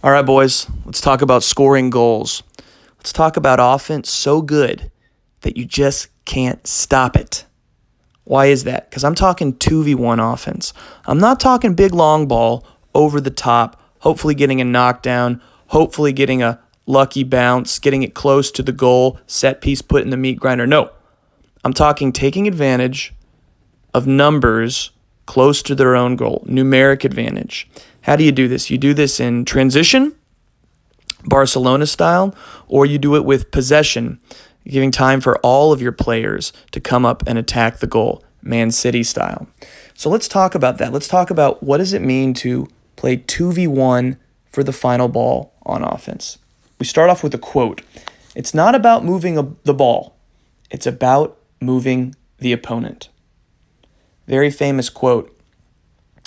All right, boys, let's talk about scoring goals. Let's talk about offense so good that you just can't stop it. Why is that? Because I'm talking 2v1 offense. I'm not talking big long ball over the top, hopefully getting a knockdown, hopefully getting a lucky bounce, getting it close to the goal, set piece put in the meat grinder. No, I'm talking taking advantage of numbers close to their own goal, numeric advantage. How do you do this? You do this in transition, Barcelona style, or you do it with possession, giving time for all of your players to come up and attack the goal, Man City style. So let's talk about that. Let's talk about what does it mean to play 2v1 for the final ball on offense. We start off with a quote. It's not about moving the ball. It's about moving the opponent. Very famous quote.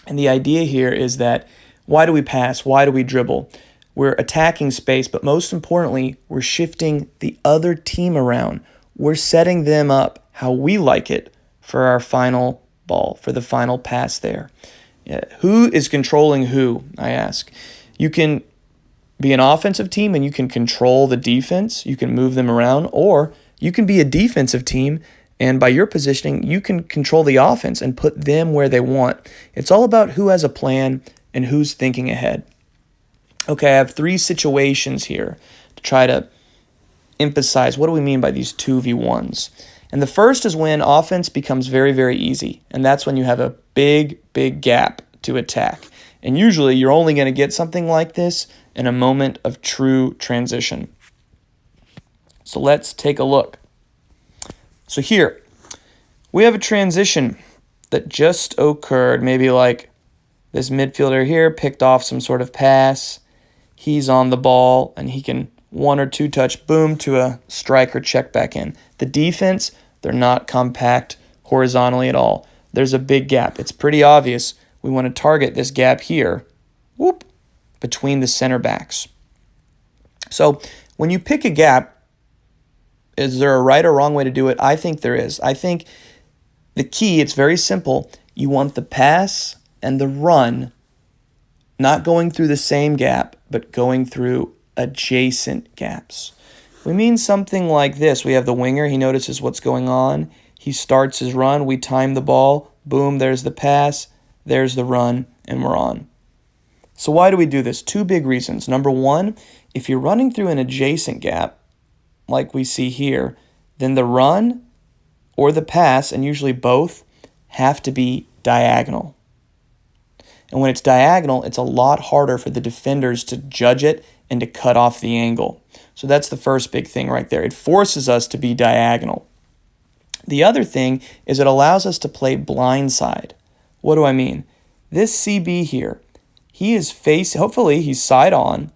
And the idea here is that why do we pass? Why do we dribble? We're attacking space, but most importantly, we're shifting the other team around. We're setting them up how we like it for our final ball, for the final pass there. Who is controlling who, I ask? You can be an offensive team and you can control the defense. You can move them around, or you can be a defensive team and by your positioning, you can control the offense and put them where they want. It's all about who has a plan and who's thinking ahead. Okay, I have three situations here to try to emphasize what do we mean by these 2v1s. And the first is when offense becomes very, very easy. And that's when you have a big, big gap to attack. And usually you're only going to get something like this in a moment of true transition. So let's take a look. So here, we have a transition that just occurred. Maybe like this midfielder here picked off some sort of pass. He's on the ball, and he can one or two touch, boom, to a striker check back in. The defense, they're not compact horizontally at all. There's a big gap. It's pretty obvious. We want to target this gap here, whoop, between the center backs. So when you pick a gap, is there a right or wrong way to do it? I think there is. I think the key, it's very simple. You want the pass and the run not going through the same gap, but going through adjacent gaps. We mean something like this. We have the winger. He notices what's going on. He starts his run. We time the ball. Boom, there's the pass. There's the run, and we're on. So why do we do this? Two big reasons. Number one, if you're running through an adjacent gap, like we see here, then the run or the pass, and usually both, have to be diagonal. And when it's diagonal, it's a lot harder for the defenders to judge it and to cut off the angle. So that's the first big thing right there. It forces us to be diagonal. The other thing is it allows us to play blindside. What do I mean? This CB here, he is hopefully he's side on,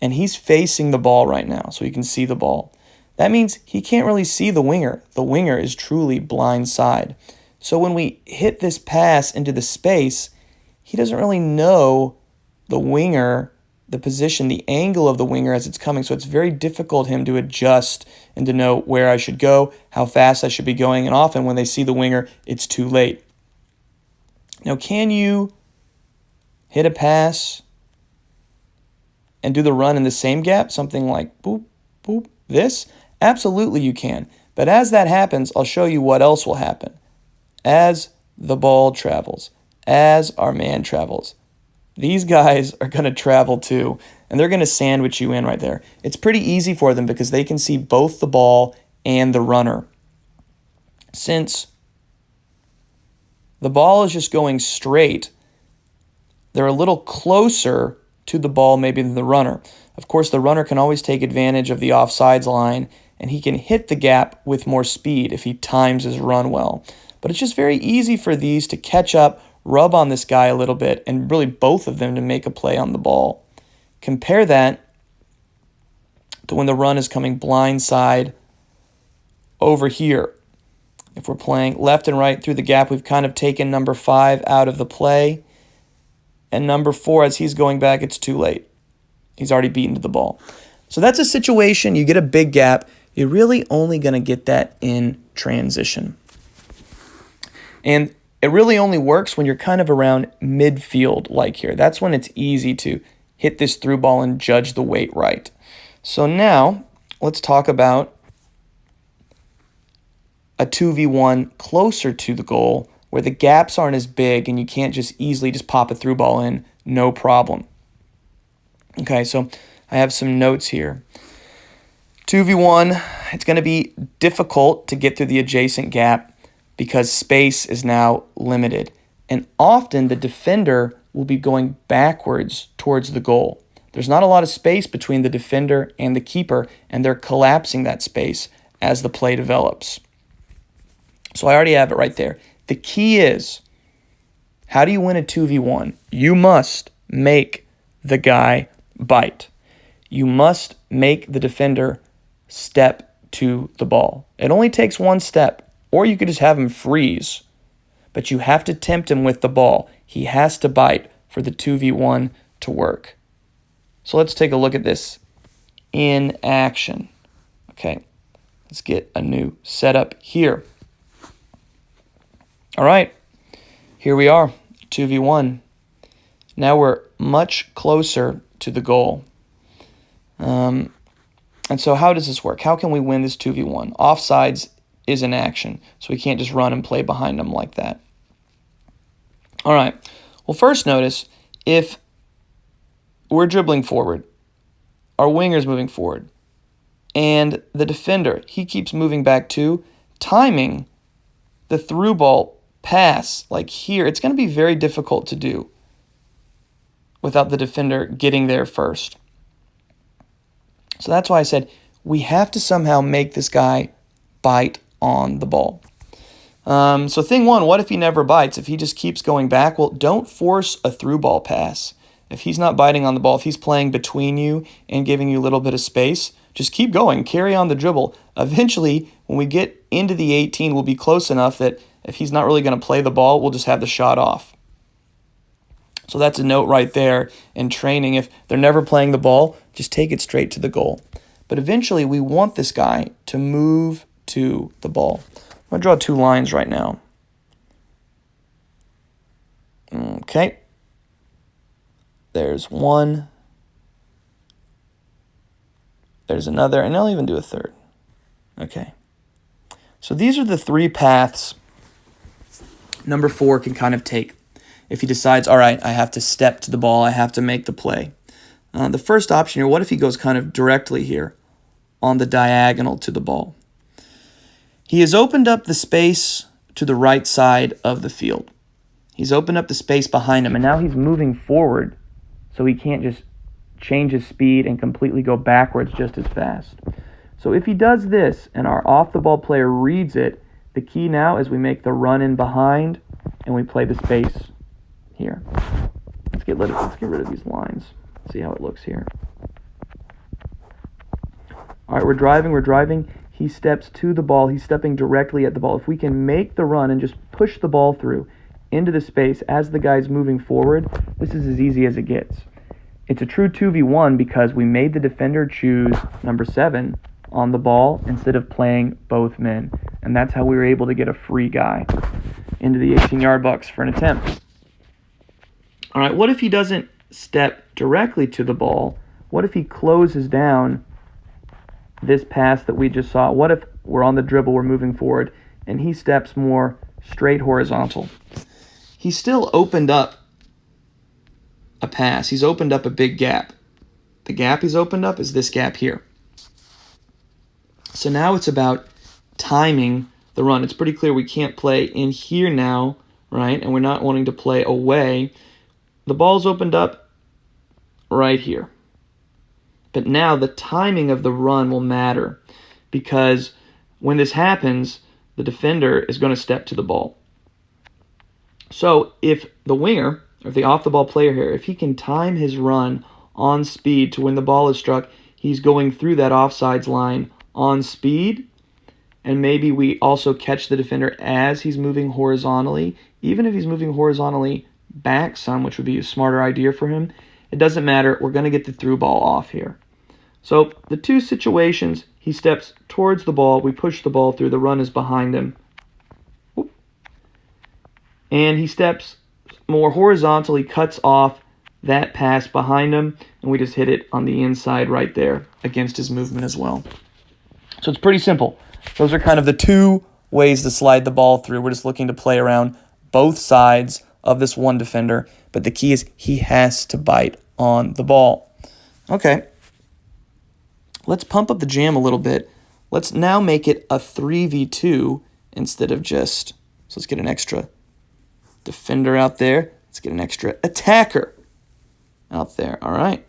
and he's facing the ball right now, so he can see the ball. That means he can't really see the winger. The winger is truly blindside. So when we hit this pass into the space, he doesn't really know the winger, the position, the angle of the winger as it's coming. So it's very difficult for him to adjust and to know where I should go, how fast I should be going. And often when they see the winger, it's too late. Now, can you hit a pass and do the run in the same gap? Something like boop, boop, this? Absolutely you can. But as that happens, I'll show you what else will happen. As the ball travels, as our man travels, these guys are going to travel too, and they're going to sandwich you in right there. It's pretty easy for them because they can see both the ball and the runner. Since the ball is just going straight, they're a little closer to the ball maybe than the runner. Of course, the runner can always take advantage of the offsides line, and he can hit the gap with more speed if he times his run well. But it's just very easy for these to catch up, rub on this guy a little bit, and really both of them to make a play on the ball. Compare that to when the run is coming blindside over here. If we're playing left and right through the gap, we've kind of taken number 5 out of the play. And number 4, as he's going back, it's too late. He's already beaten to the ball. So that's a situation. You get a big gap. You're really only going to get that in transition. And it really only works when you're kind of around midfield like here. That's when it's easy to hit this through ball and judge the weight right. So now let's talk about a 2v1 closer to the goal where the gaps aren't as big and you can't just easily just pop a through ball in, no problem. Okay, so I have some notes here. 2v1, it's going to be difficult to get through the adjacent gap because space is now limited. And often the defender will be going backwards towards the goal. There's not a lot of space between the defender and the keeper, and they're collapsing that space as the play develops. So I already have it right there. The key is, how do you win a 2v1? You must make the guy bite. You must make the defender step to the ball. It only takes one step, or you could just have him freeze. But you have to tempt him with the ball. He has to bite for the 2v1 to work. So let's take a look at this in action. Okay, let's get a new setup here. All right, here we are, 2v1. Now we're much closer to the goal. And so how does this work? How can we win this 2v1? Offsides is in action, so we can't just run and play behind them like that. All right, well, first notice, if we're dribbling forward, our winger's moving forward, and the defender, he keeps moving back too, timing the through ball pass, like here, it's going to be very difficult to do without the defender getting there first. So that's why I said we have to somehow make this guy bite on the ball. So thing one, what if he never bites? If he just keeps going back, well, don't force a through ball pass. If he's not biting on the ball, if he's playing between you and giving you a little bit of space, just keep going, carry on the dribble. Eventually, when we get into the 18, we'll be close enough that if he's not really going to play the ball, we'll just have the shot off. So that's a note right there in training. If they're never playing the ball, just take it straight to the goal. But eventually, we want this guy to move to the ball. I'm going to draw two lines right now. Okay. There's one. There's another, and I'll even do a third. Okay. So these are the three paths number 4 can kind of take. If he decides, all right, I have to step to the ball, I have to make the play. The first option here, what if he goes kind of directly here on the diagonal to the ball? He has opened up the space to the right side of the field. He's opened up the space behind him, and now he's moving forward, so he can't just change his speed and completely go backwards just as fast. So if he does this and our off-the-ball player reads it, the key now is we make the run in behind and we play the space here. Let's get rid of these lines. See how it looks here. All right, we're driving. He steps to the ball. He's stepping directly at the ball. If we can make the run and just push the ball through into the space as the guy's moving forward, this is as easy as it gets. It's a true 2v1 because we made the defender choose number 7 on the ball instead of playing both men. And that's how we were able to get a free guy into the 18-yard box for an attempt. All right, what if he doesn't step directly to the ball? What if he closes down this pass that we just saw? What if we're on the dribble, we're moving forward, and he steps more straight horizontal? He still opened up a pass. He's opened up a big gap. The gap he's opened up is this gap here. So now it's about timing the run. It's pretty clear we can't play in here now, right? And we're not wanting to play away. The ball's opened up right here. But now the timing of the run will matter because when this happens, the defender is going to step to the ball. So if the winger, or the off-the-ball player here, if he can time his run on speed to when the ball is struck, he's going through that offsides line on speed, and maybe we also catch the defender as he's moving horizontally. Even if he's moving horizontally back some, which would be a smarter idea for him, it doesn't matter. We're going to get the through ball off here. So the two situations, he steps towards the ball, we push the ball through, the run is behind him. And he steps more horizontally, cuts off that pass behind him, and we just hit it on the inside right there against his movement as well. So it's pretty simple. Those are kind of the two ways to slide the ball through. We're just looking to play around both sides of this one defender, but the key is he has to bite on the ball. Okay, let's pump up the jam a little bit. Let's now make it a 3v2 instead of just, so let's get an extra defender out there. Let's get an extra attacker out there. All right.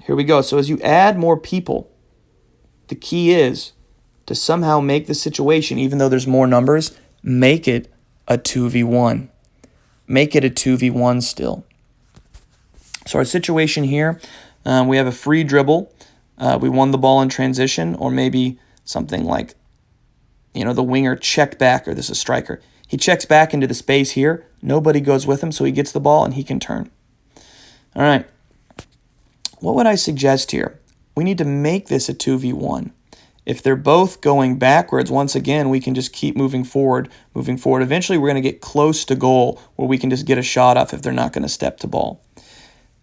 Here we go. So as you add more people, the key is to somehow make the situation, even though there's more numbers, make it a 2v1. Make it a 2v1 still. So our situation here, we have a free dribble. We won the ball in transition, or maybe something like, the winger checked back, or this is a striker. He checks back into the space here. Nobody goes with him, so he gets the ball and he can turn. All right. What would I suggest here? We need to make this a 2v1. If they're both going backwards, once again, we can just keep moving forward. Eventually, we're going to get close to goal where we can just get a shot off if they're not going to step to ball.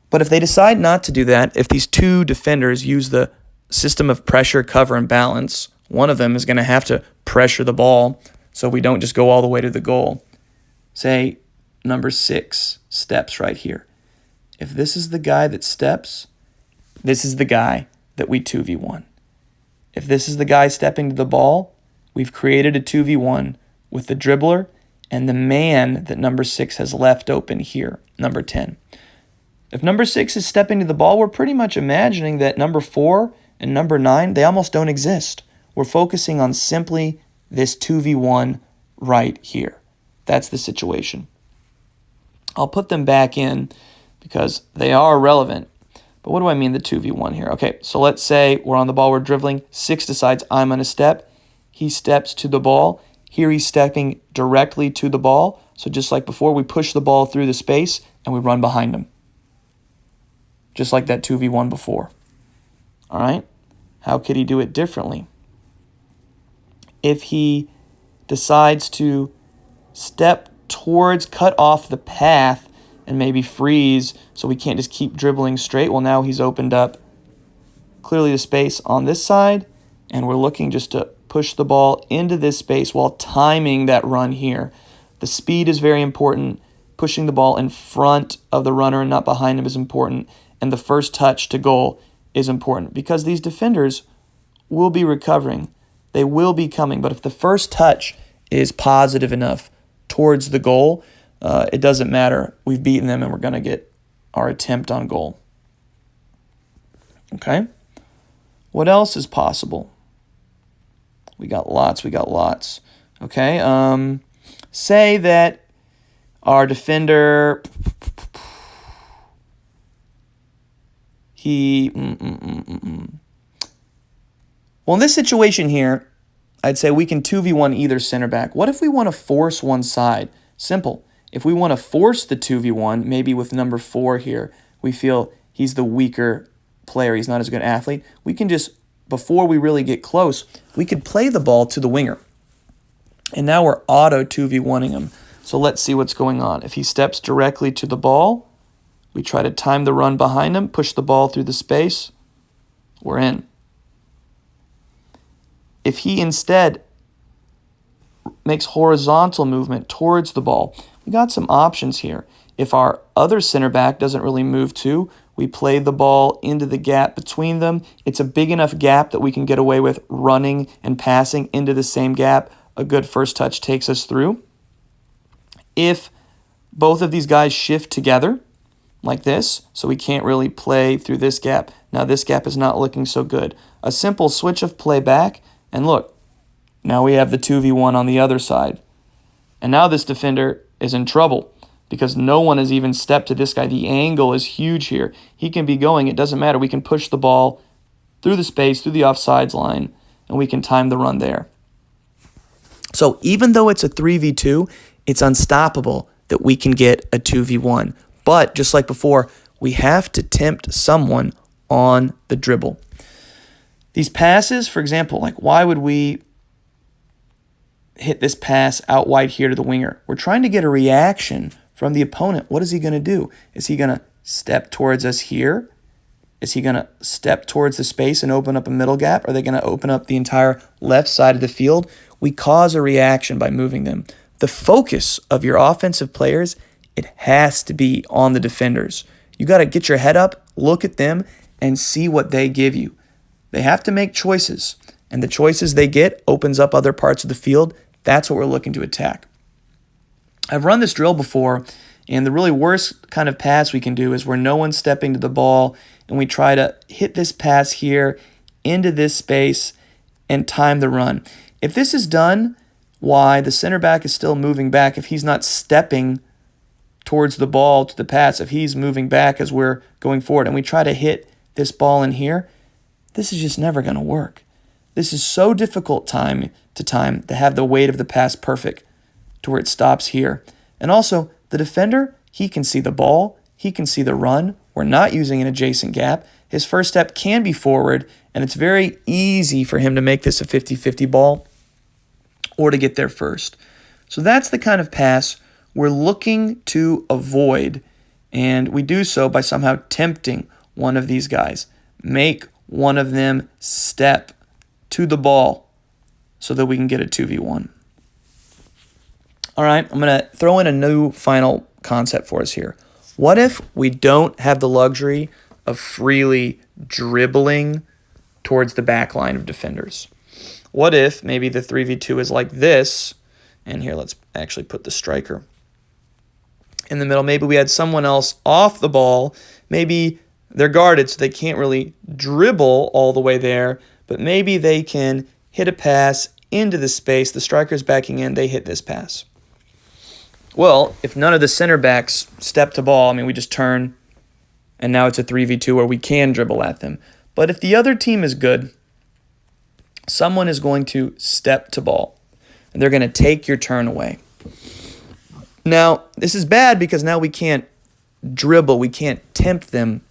But if they decide not to do that, if these two defenders use the system of pressure, cover, and balance, one of them is going to have to pressure the ball so we don't just go all the way to the goal. Say number 6 steps right here. If this is the guy that steps, this is the guy that we 2v1. If this is the guy stepping to the ball, we've created a 2v1 with the dribbler and the man that number 6 has left open here, number 10. If number 6 is stepping to the ball, we're pretty much imagining that number 4 and number 9, they almost don't exist. We're focusing on simply this 2v1 right here. That's the situation. I'll put them back in because they are relevant. But what do I mean the 2v1 here? Okay, so let's say we're on the ball, we're dribbling. 6 decides I'm going to step. He steps to the ball. Here he's stepping directly to the ball. So just like before, we push the ball through the space and we run behind him. Just like that 2v1 before. All right? How could he do it differently? If he decides to step towards, cut off the path, and maybe freeze so we can't just keep dribbling straight, well, now he's opened up clearly the space on this side, and we're looking just to push the ball into this space while timing that run here. The speed is very important. Pushing the ball in front of the runner and not behind him is important. And the first touch to goal is important because these defenders will be recovering. They will be coming. But if the first touch is positive enough towards the goal, it doesn't matter. We've beaten them and we're going to get our attempt on goal. Okay? What else is possible? We got lots. Okay? Say that our defender, Well, in this situation here, I'd say we can 2v1 either center back. What if we want to force one side? Simple. If we want to force the 2v1, maybe with number 4 here, we feel he's the weaker player, he's not as good an athlete, we can just, before we really get close, we could play the ball to the winger. And now we're auto 2v1ing him. So let's see what's going on. If he steps directly to the ball, we try to time the run behind him, push the ball through the space, we're in. If he instead makes horizontal movement towards the ball, we got some options here. If our other center back doesn't really move too, we play the ball into the gap between them. It's a big enough gap that we can get away with running and passing into the same gap. A good first touch takes us through. If both of these guys shift together like this, so we can't really play through this gap. Now this gap is not looking so good. A simple switch of play back, and look, now we have the 2v1 on the other side. And now this defender is in trouble because no one has even stepped to this guy. The angle is huge here. He can be going. It doesn't matter. We can push the ball through the space, through the offsides line, and we can time the run there. So even though it's a 3v2, it's unstoppable that we can get a 2v1. But just like before, we have to tempt someone on the dribble. These passes, for example, like why would we hit this pass out wide here to the winger? We're trying to get a reaction from the opponent. What is he going to do? Is he going to step towards us here? Is he going to step towards the space and open up a middle gap? Are they going to open up the entire left side of the field? We cause a reaction by moving them. The focus of your offensive players, it has to be on the defenders. You got to get your head up, look at them, and see what they give you. They have to make choices, and the choices they get opens up other parts of the field. That's what we're looking to attack. I've run this drill before, and the really worst kind of pass we can do is where no one's stepping to the ball, and we try to hit this pass here into this space and time the run. If this is done, why the center back is still moving back, if he's not stepping towards the ball to the pass, if he's moving back as we're going forward, and we try to hit this ball in here, this is just never going to work. This is so difficult time to have the weight of the pass perfect to where it stops here. And also, the defender, he can see the ball, he can see the run. We're not using an adjacent gap. His first step can be forward, and it's very easy for him to make this a 50-50 ball or to get there first. So that's the kind of pass we're looking to avoid, and we do so by somehow tempting one of these guys. Make one of them step to the ball so that we can get a 2v1. All right, I'm going to throw in a new final concept for us here. What if we don't have the luxury of freely dribbling towards the back line of defenders? What if maybe the 3v2 is like this, and here let's actually put the striker in the middle. Maybe we had someone else off the ball. Maybe they're guarded so they can't really dribble all the way there, but maybe they can hit a pass into the space. The striker's backing in, they hit this pass. Well, if none of the center backs step to ball, we just turn, and now it's a 3v2 where we can dribble at them. But if the other team is good, someone is going to step to ball, and they're going to take your turn away. Now, this is bad because now we can't dribble. We can't tempt them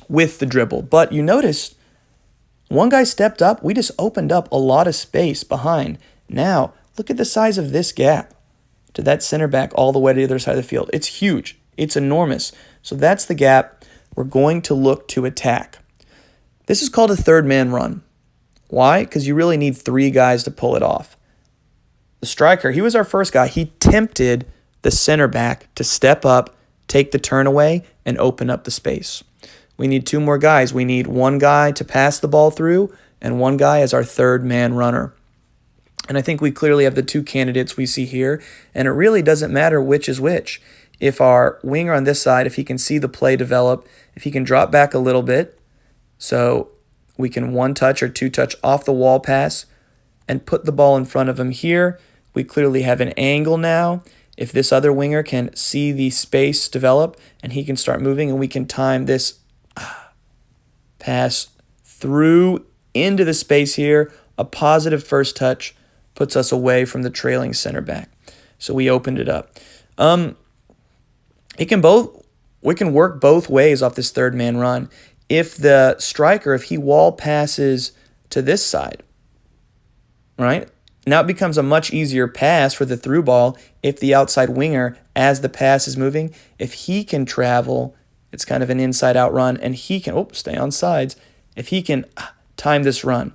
with the dribble. But you notice one guy stepped up. We just opened up a lot of space behind. Now, look at the size of this gap to that center back all the way to the other side of the field. It's huge. It's enormous. So that's the gap we're going to look to attack. This is called a third man run. Why? Because you really need three guys to pull it off. The striker, he was our first guy. He tempted the center back to step up, take the turn away, and open up the space. We need two more guys. We need one guy to pass the ball through and one guy as our third man runner. And I think we clearly have the two candidates we see here, and it really doesn't matter which is which. If our winger on this side, if he can see the play develop, if he can drop back a little bit, so we can one touch or two touch off the wall pass and put the ball in front of him here, we clearly have an angle now. If this other winger can see the space develop and he can start moving, and we can time this pass through into the space here, a positive first touch puts us away from the trailing center back. So we opened it up. We can work both ways off this third man run. If the striker, if he wall passes to this side, right? Now it becomes a much easier pass for the through ball if the outside winger, as the pass is moving, if he can travel, it's kind of an inside out run, and he can, stay on sides, if he can time this run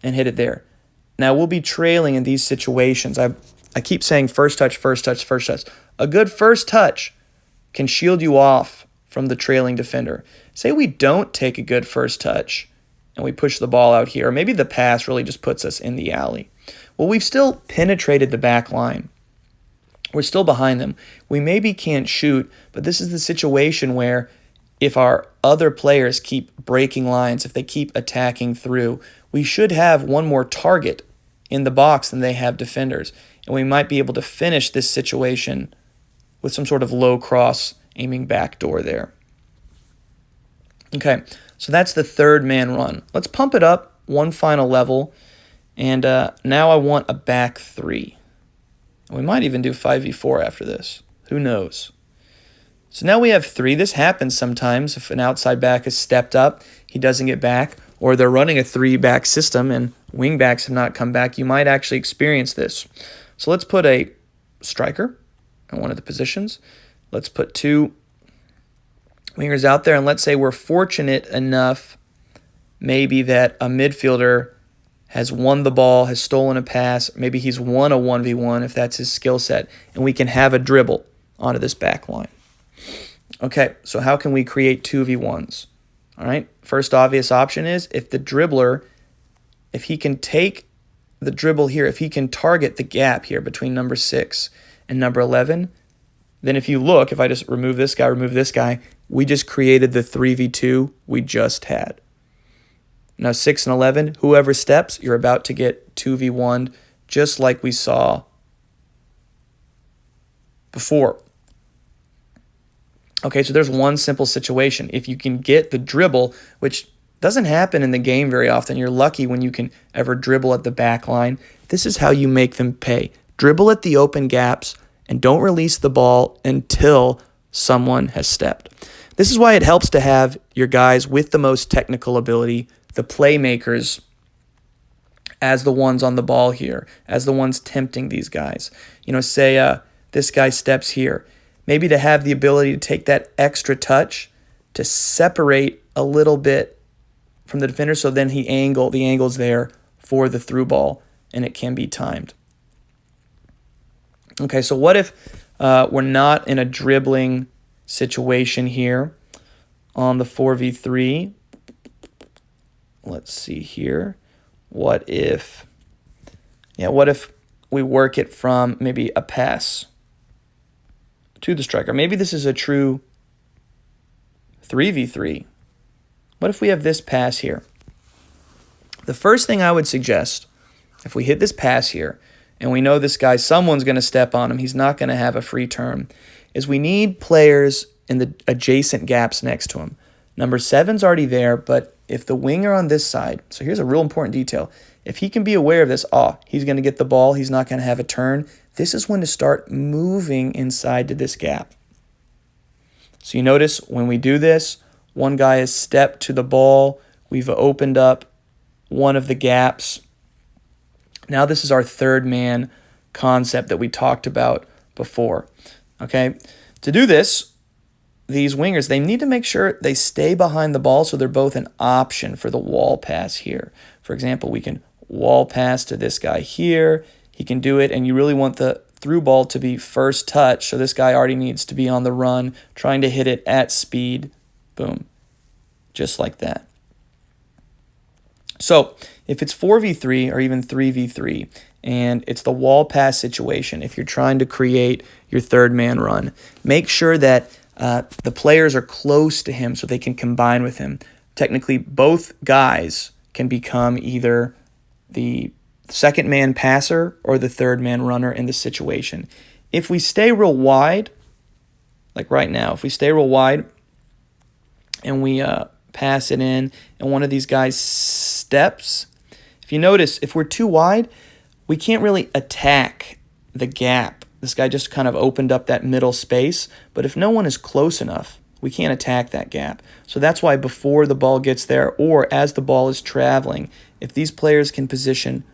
and hit it there. Now, we'll be trailing in these situations. I keep saying first touch, first touch, first touch. A good first touch can shield you off from the trailing defender. Say we don't take a good first touch and we push the ball out here, or maybe the pass really just puts us in the alley. Well, we've still penetrated the back line. We're still behind them. We maybe can't shoot, but this is the situation where if our other players keep breaking lines, if they keep attacking through, we should have one more target in the box than they have defenders. And we might be able to finish this situation with some sort of low cross aiming back door there. Okay, so that's the third man run. Let's pump it up one final level. And now I want a back three. We might even do 5v4 after this. Who knows? So now we have three. This happens sometimes if an outside back is stepped up, he doesn't get back, or they're running a three-back system and wing backs have not come back. You might actually experience this. So let's put a striker in one of the positions. Let's put 2 wingers out there, and let's say we're fortunate enough maybe that a midfielder has won the ball, has stolen a pass, maybe he's won a 1v1 if that's his skill set, and we can have a dribble onto this back line. Okay, so how can we create 2v1s? All right, first obvious option is if the dribbler, if he can take the dribble here, if he can target the gap here between number 6 and number 11, then if you look, if I just remove this guy, we just created the 3v2 we just had. Now 6 and 11, whoever steps, you're about to get 2v1, just like we saw before. Okay, so there's one simple situation. If you can get the dribble, which doesn't happen in the game very often, you're lucky when you can ever dribble at the back line. This is how you make them pay. Dribble at the open gaps and don't release the ball until someone has stepped. This is why it helps to have your guys with the most technical ability, the playmakers, as the ones on the ball here, as the ones tempting these guys. You know, say this guy steps here. Maybe to have the ability to take that extra touch to separate a little bit from the defender, so then the angle's there for the through ball, and it can be timed. Okay, so what if we're not in a dribbling situation here on the 4v3? Let's see here. What if we work it from maybe a pass to the striker? Maybe this is a true 3v3. What if we have this pass here? The first thing I would suggest, if we hit this pass here, and we know this guy, someone's going to step on him, he's not going to have a free turn, is we need players in the adjacent gaps next to him. Number 7's already there, but if the winger on this side, so here's a real important detail, if he can be aware of this, he's going to get the ball, he's not going to have a turn, this is when to start moving inside to this gap. So you notice when we do this, one guy has stepped to the ball, we've opened up one of the gaps. Now this is our third man concept that we talked about before. Okay, to do this, these wingers, they need to make sure they stay behind the ball so they're both an option for the wall pass here. For example, we can wall pass to this guy here. He can do it, and you really want the through ball to be first touch, so this guy already needs to be on the run, trying to hit it at speed. Boom. Just like that. So if it's 4v3 or even 3v3, and it's the wall pass situation, if you're trying to create your third man run, make sure that the players are close to him so they can combine with him. Technically, both guys can become either the second man passer or the third man runner in the situation. If we stay real wide, like right now, if we stay real wide and we pass it in and one of these guys steps, if you notice, if we're too wide, we can't really attack the gap. This guy just kind of opened up that middle space, but if no one is close enough, we can't attack that gap. So that's why before the ball gets there or as the ball is traveling, if these players can position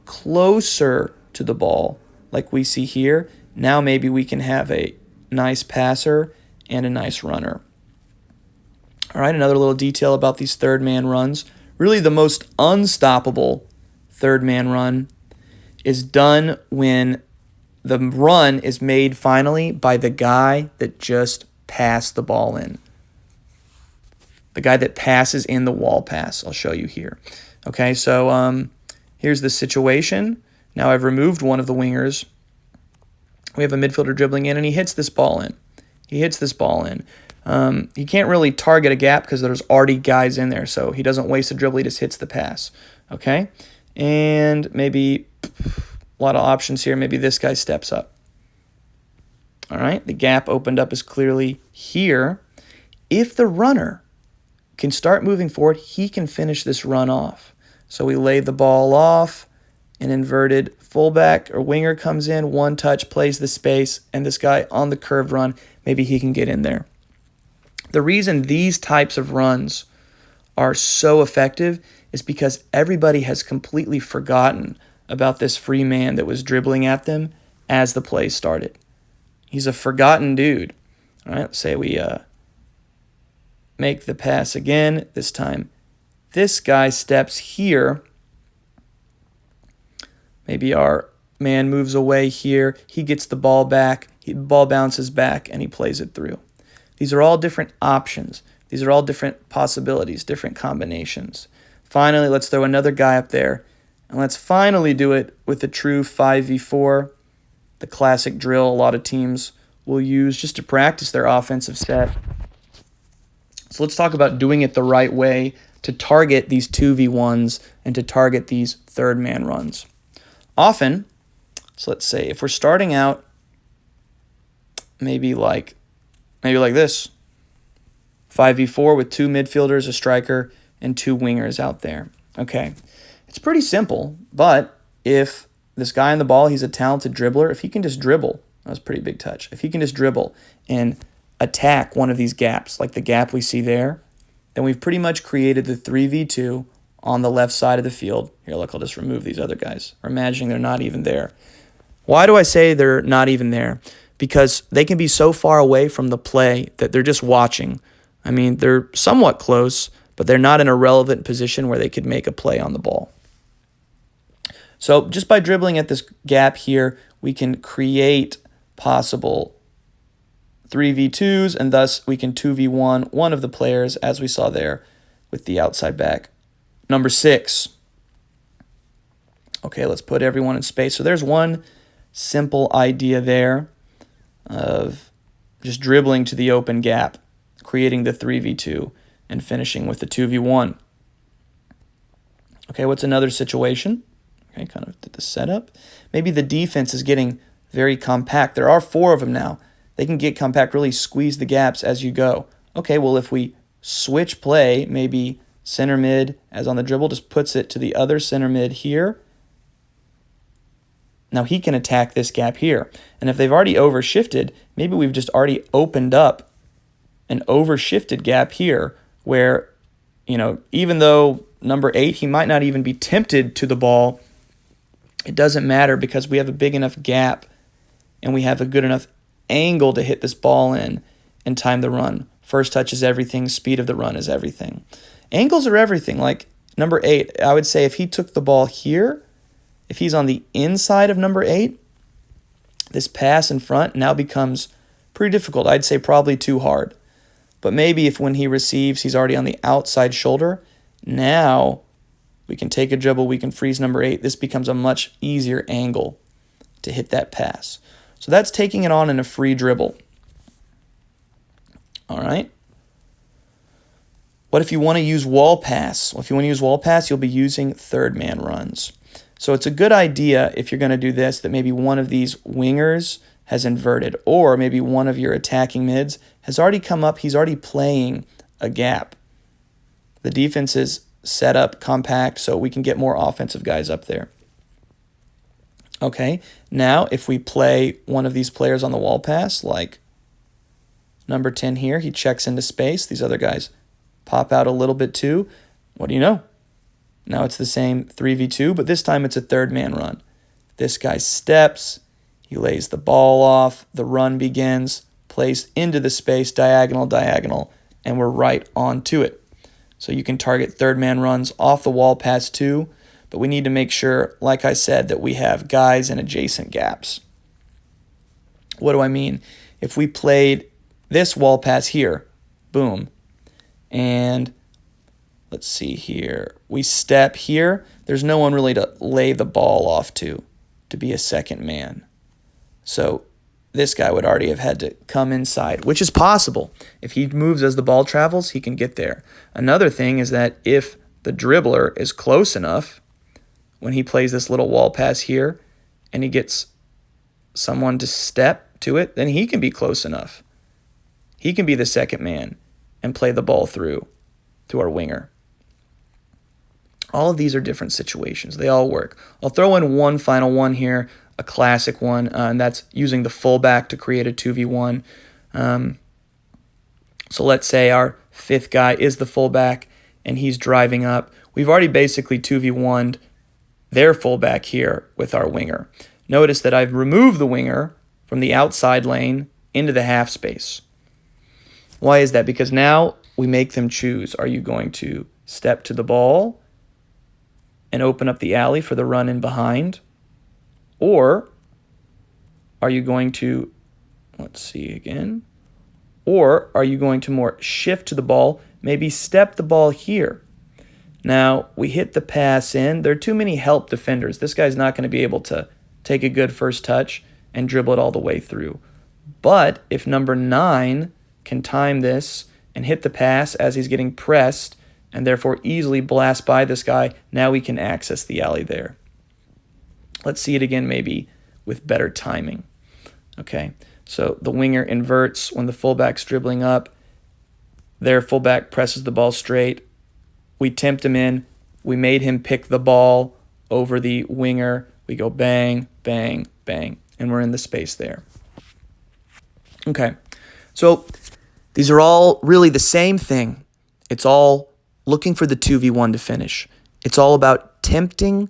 closer to the ball, like we see here, now maybe we can have a nice passer and a nice runner. All right, another little detail about these third man runs. Really the most unstoppable third man run is done when the run is made finally by the guy that just passed the ball in. The guy that passes in the wall pass. I'll show you here. Okay, so here's the situation. Now I've removed one of the wingers. We have a midfielder dribbling in, and he hits this ball in. He can't really target a gap because there's already guys in there, so he doesn't waste a dribble, he just hits the pass. Okay? And maybe a lot of options here. Maybe this guy steps up. All right, the gap opened up is clearly here. If the runner can start moving forward, he can finish this run off. So we lay the ball off, an inverted fullback or winger comes in, one touch, plays the space, and this guy on the curved run, maybe he can get in there. The reason these types of runs are so effective is because everybody has completely forgotten about this free man that was dribbling at them as the play started. He's a forgotten dude. All right, let's say we make the pass again. This time, this guy steps here. Maybe our man moves away here. He gets the ball back. The ball bounces back, and he plays it through. These are all different options. These are all different possibilities, different combinations. Finally, let's throw another guy up there. And let's finally do it with a true 5v4, the classic drill a lot of teams will use just to practice their offensive set. So let's talk about doing it the right way to target these 2v1s and to target these third man runs. Often, so let's say if we're starting out maybe like this, 5v4 with 2 midfielders, a striker, and 2 wingers out there. Okay, it's pretty simple, but if this guy on the ball, he's a talented dribbler, if he can just dribble, that was a pretty big touch, if he can just dribble and attack one of these gaps, like the gap we see there, then we've pretty much created the 3v2 on the left side of the field. Here, look, I'll just remove these other guys. We're imagining they're not even there. Why do I say they're not even there? Because they can be so far away from the play that they're just watching. I mean, they're somewhat close, but they're not in a relevant position where they could make a play on the ball. So just by dribbling at this gap here, we can create possible 3v2s, and thus we can 2v1 one of the players, as we saw there with the outside back. Number 6. Okay, let's put everyone in space. So there's one simple idea there of just dribbling to the open gap, creating the 3v2, and finishing with the 2v1. Okay, what's another situation? Okay, kind of did the setup. Maybe the defense is getting very compact. There are 4 of them now. They can get compact, really squeeze the gaps as you go. Okay, well, if we switch play, maybe center mid, as on the dribble, just puts it to the other center mid here. Now he can attack this gap here. And if they've already overshifted, maybe we've just already opened up an overshifted gap here where, even though number 8, he might not even be tempted to the ball, it doesn't matter because we have a big enough gap and we have a good enough angle to hit this ball in and time the run. First touch is everything. Speed of the run is everything. Angles are everything. Like number 8, I would say if he took the ball here, if he's on the inside of number 8, this pass in front now becomes pretty difficult. I'd say probably too hard. But maybe if when he receives, he's already on the outside shoulder, now we can take a dribble, we can freeze number 8. This becomes a much easier angle to hit that pass. So that's taking it on in a free dribble. All right. What if you want to use wall pass? Well, if you want to use wall pass, you'll be using third man runs. So it's a good idea if you're going to do this that maybe one of these wingers has inverted, or maybe one of your attacking mids has already come up. He's already playing a gap. The defense is set up compact so we can get more offensive guys up there. Okay, now if we play one of these players on the wall pass, like number 10 here, he checks into space. These other guys pop out a little bit too. What do you know? Now it's the same 3v2, but this time it's a third man run. This guy steps, he lays the ball off, the run begins, placed into the space, diagonal, and we're right onto it. So you can target third man runs off the wall pass too, but we need to make sure, like I said, that we have guys in adjacent gaps. What do I mean? If we played this wall pass here, boom, and let's see here, we step here, there's no one really to lay the ball off to be a second man. So this guy would already have had to come inside, which is possible. If he moves as the ball travels, he can get there. Another thing is that if the dribbler is close enough, when he plays this little wall pass here and he gets someone to step to it, then he can be close enough. He can be the second man and play the ball through to our winger. All of these are different situations. They all work. I'll throw in one final one here, a classic one, and that's using the fullback to create a 2v1. So let's say our 5th guy is the fullback and he's driving up. We've already basically 2v1'd their fullback here with our winger. Notice that I've removed the winger from the outside lane into the half space. Why is that? Because now we make them choose. Are you going to step to the ball and open up the alley for the run in behind? Or are you going to, let's see again, or are you going to more shift to the ball, maybe step the ball here? Now, we hit the pass in. There are too many help defenders. This guy's not going to be able to take a good first touch and dribble it all the way through. But if number 9 can time this and hit the pass as he's getting pressed and therefore easily blast by this guy, now we can access the alley there. Let's see it again maybe with better timing. Okay, so the winger inverts when the fullback's dribbling up. Their fullback presses the ball straight. We tempt him in. We made him pick the ball over the winger. We go bang, bang, bang, and we're in the space there. Okay, so these are all really the same thing. It's all looking for the 2v1 to finish. It's all about tempting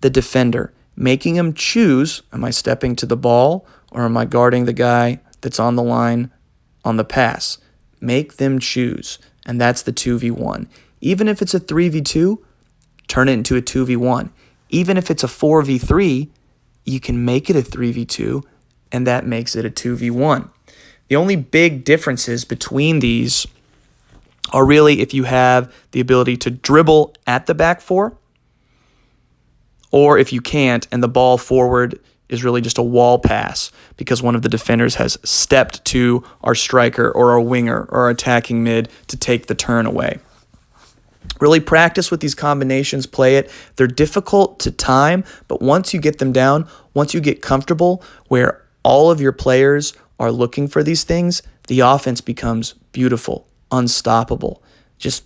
the defender, making him choose, am I stepping to the ball or am I guarding the guy that's on the line on the pass? Make them choose, and that's the 2v1. Even if it's a 3v2, turn it into a 2v1. Even if it's a 4v3, you can make it a 3v2, and that makes it a 2v1. The only big differences between these are really if you have the ability to dribble at the back four, or if you can't, and the ball forward is really just a wall pass because one of the defenders has stepped to our striker or our winger or our attacking mid to take the turn away. Really practice with these combinations, play it. They're difficult to time, but once you get them down, once you get comfortable where all of your players are looking for these things, the offense becomes beautiful, unstoppable. Just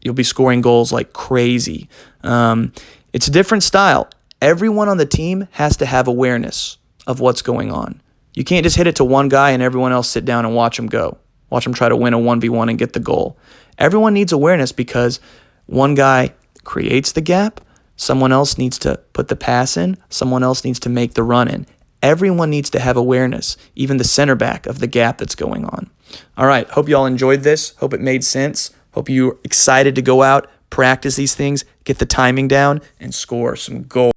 you'll be scoring goals like crazy. It's a different style. Everyone on the team has to have awareness of what's going on. You can't just hit it to one guy and everyone else sit down and watch him go. Watch him try to win a 1v1 and get the goal. Everyone needs awareness because one guy creates the gap, someone else needs to put the pass in, someone else needs to make the run in. Everyone needs to have awareness, even the center back, of the gap that's going on. All right, hope you all enjoyed this. Hope it made sense. Hope you're excited to go out, practice these things, get the timing down, and score some goals.